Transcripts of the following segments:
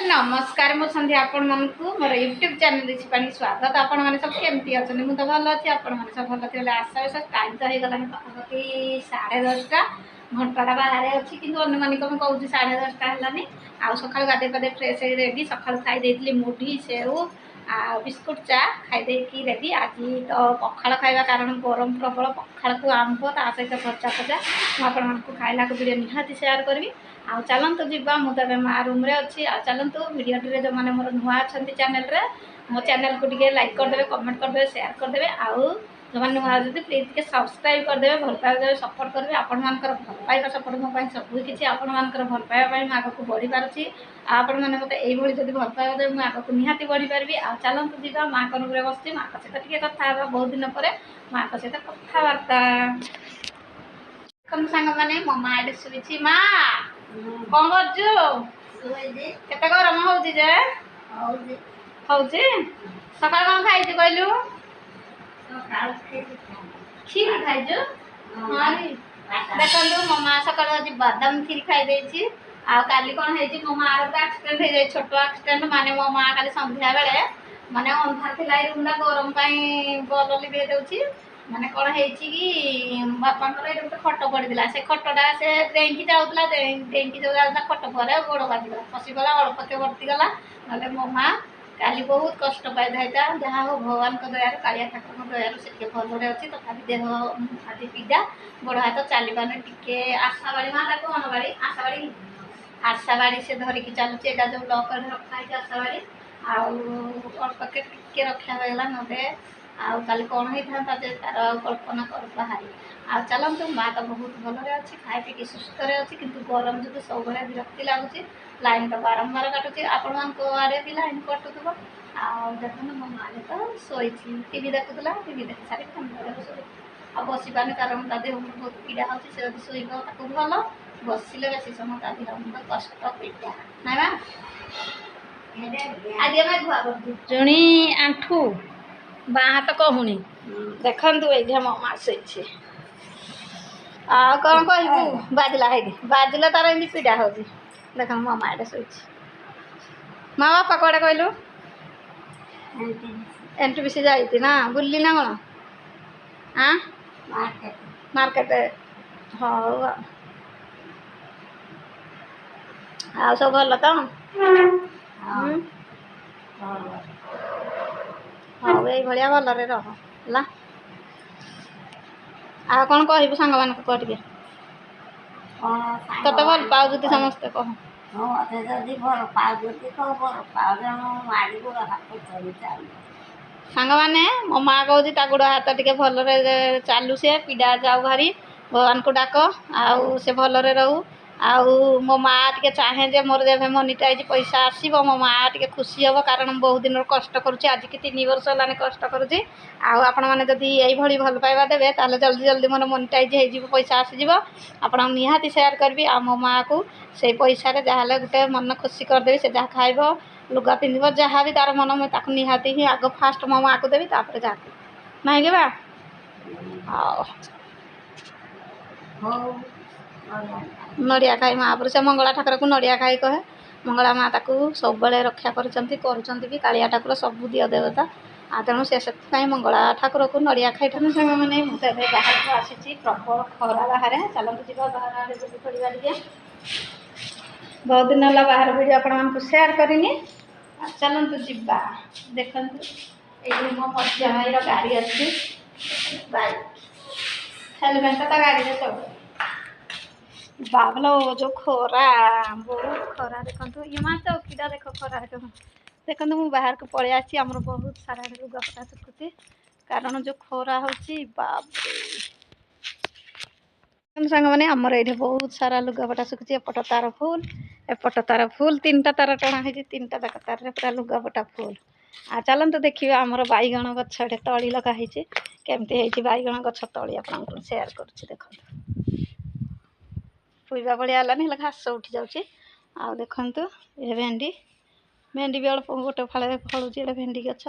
नमस्कार मो संध्या आपण मानकु मोर यूट्यूब चैनल देखि पानी स्वागत आपण माने सब केमती अछन मु तो भलो अछि आपण माने सब भलो थिले आशा विश्वास टाइम तो हे गलानी पाखी 10:30 घंटाटा बाहर अछि किंतु अन्य माने को कहू 10:30 हलानी आ सकाळ गादे पदे फ्रेश हे रेडी सकाळ खाई देतली मुढी सेउ आ बिस्कुट चा खाई दे की रेडी आज तो पखाळ खाइबा कारण गरम प्रबल पखाळ को आंब ता सहित भजा भजा आपण मानकु खाइला को वीडियो निहाती शेयर करबी आ चलतु जीवा मुझे माँ रूम रे अच्छी आ चलतु वीडियो टे जो मैंने मोर नुआ अच्छा चैनल रे मो चैनल को टे लाइक करदे कमेंट करदे शेयर करदे आउ जो मैंने नुआ अच्छे प्लीज टे सब्सक्राइब करदे भल पाइबा सपोर्ट करेंगे आपण मानकर भल पाइबा सपोर्ट मो पाई सब किछि आपण मानकर भल पाइबा मैं आगक बढ़ी पारुछि आपण माने मते एई भली जदी भल पाइबा दे मैं आगक निहाती बढ़ी पारबी आ चलतु जीवा माँ को रूम रे बसछि माँ को सहित टिके कथा हेबा बहुत दिन पर माँ को सहित कथावार्ता कम सांग माने मम्मा आडे सुइछि माँ कौन केते गरम होउछि जे होउछि सकाळ कोन खाइछु कहलु खीर खाइछु हां देखलु मम्मा सकाळ आज बादाम खीर खाइ देछि आ काली कोन हेछि मम्मा आर एक्सीडेंट हे जाय छोटो एक्सीडेंट माने मम्मा काली संध्या बेले माने अंधार थिला रूम ना गरम पई बलली दे देउछि माने कोन हेछि कि बापा करे एक खट पड़िदिला से खटटा से डेंकी जाउतला डेंकी जाउतला खट परे गोड़ बाजिला फसी गला अल्प के वर्ती गला नले मम्मा काली बहुत कष्ट पाइ धाइता जहा हो भगवान को दया कालिया ठाकुर को दया से के भल रे अछि तथापि देह आदि पीडा गोड़ हाथ चाली बाने टिके आशाबाड़ी मा ताको अनबाड़ी आशाबाड़ी से धरि की चालु छै एटा जो लॉक कर रखा है आशाबाड़ी आ अल्प के टिके रखा होइला नबे आउ काली कौन होता जे तार कल्पना कर बाहरी आ चलतु माँ तो बहुत भल अच्छी खाई पी सुस्थ अच्छी किंतु गरम जो सब भाई विरक्ति लगुच लाइन तो बारंबार काटुचे आपण आड़े भी लाइन कटुव आ देखो मो माँ तो शोई टीवी देखुला टीवी देख सारी शोई आ बस पाने कारण ता देह बहुत पीड़ा होती शोब भल बसिले बेस समय ता देह मुझे कष्ट पीड़ा ना आज जुणी आंठू बाँ हाथ कहूनी देखु ये मम्मा शोचे आ कौन कहबू बाजला है बाजला तार एमती पीड़ा हो देख मम्मा एटे शोचे माँ बापा कौड़े कहलु एंटी भी जाती ना बुल्ली ना कौन हाँ मार्केट हौ आ सब भल तो हाँ ये भाया भलरे रह आ कौन कहबू सांग मान कह टे तो भल पाऊँ समस्ते कह सांग मैंने मो माँ कहूँ गोड़ हाथ टे भलरे चालू सी पीड़ा जाऊ भारी भगवान को डाक आउ से भलरे रहू आउ मो माँ टे चाहे जे मोर जब मोनिटाइज पैसा आसो मो माँ टे खुशी हम कारण बहुत दिन कष्ट करुँच आज की 3 वर्ष है कष्ट करुँच आपण मैंने जदि यही भल पाइबा देवे ताले जल्दी जल्दी मोर मोनिटाइज हो पैसा आसीज आपण निहाती शेयर करबी आ मो माँ को से पैसा जहाँ गोटे मन खुशी करदेवी से जहाँ खाइब लुगा पिंध जहाँ भी तार मन मुझे निहाती ही आग फास्ट मो माँ को देवी तापर जहाँ नहीं कि बा नड़िया खाई महापुर से मंगला ठाकुर को नड़िया खाई कहे मंगला माँ ताकू सब बड़े रक्षा कर भी कालिया ठाकुर सब दिय देवता आ तेणु से मंगला ठाकुर को नड़िया खाई ठाकुर सांग मैंने मुझे बाहर को आसी प्रबल खरा बाहर चलते जा बाहर आड़े बुली पड़ा टे बहुत दिन है बाहर वीडियो आपको शेयर करनी चलतु जा देखु ये मो मझिया भाई गाड़ी अच्छी बाइक हेलमेट तो गाड़ी में सब बाबलो जो खरा बहुत खरा देखो ये माँ चौकीटा देख खरा देखो मुझे बाहर को पलि आसी आमर बहुत सारा लुगापटा सुखुची कारण जो खरा होची बाप सांग मैंने आमर ये बहुत सारा लुगापटा सुखुची एपट तार फुल 3टा तार टणा है 3टा तक तार पूरा लुगापटा फुल आ चलते देखिए आमर बैगण गछटे तली लगाई केमती बैगण गछ तली आपको शेयर करुँच देखो पुईबा भाया है घास उठी जाऊँगी आ देखु ये भेंडी भेंडी भी अल्प गोटे फाड़े फलुची भेंडी गछ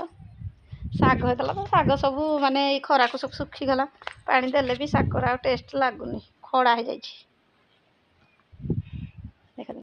शाग होता तो शाग सब माने खरा को सब सुखीगला पानी देले भी शागर आ टेस्ट लगुनि खड़ा हो जाए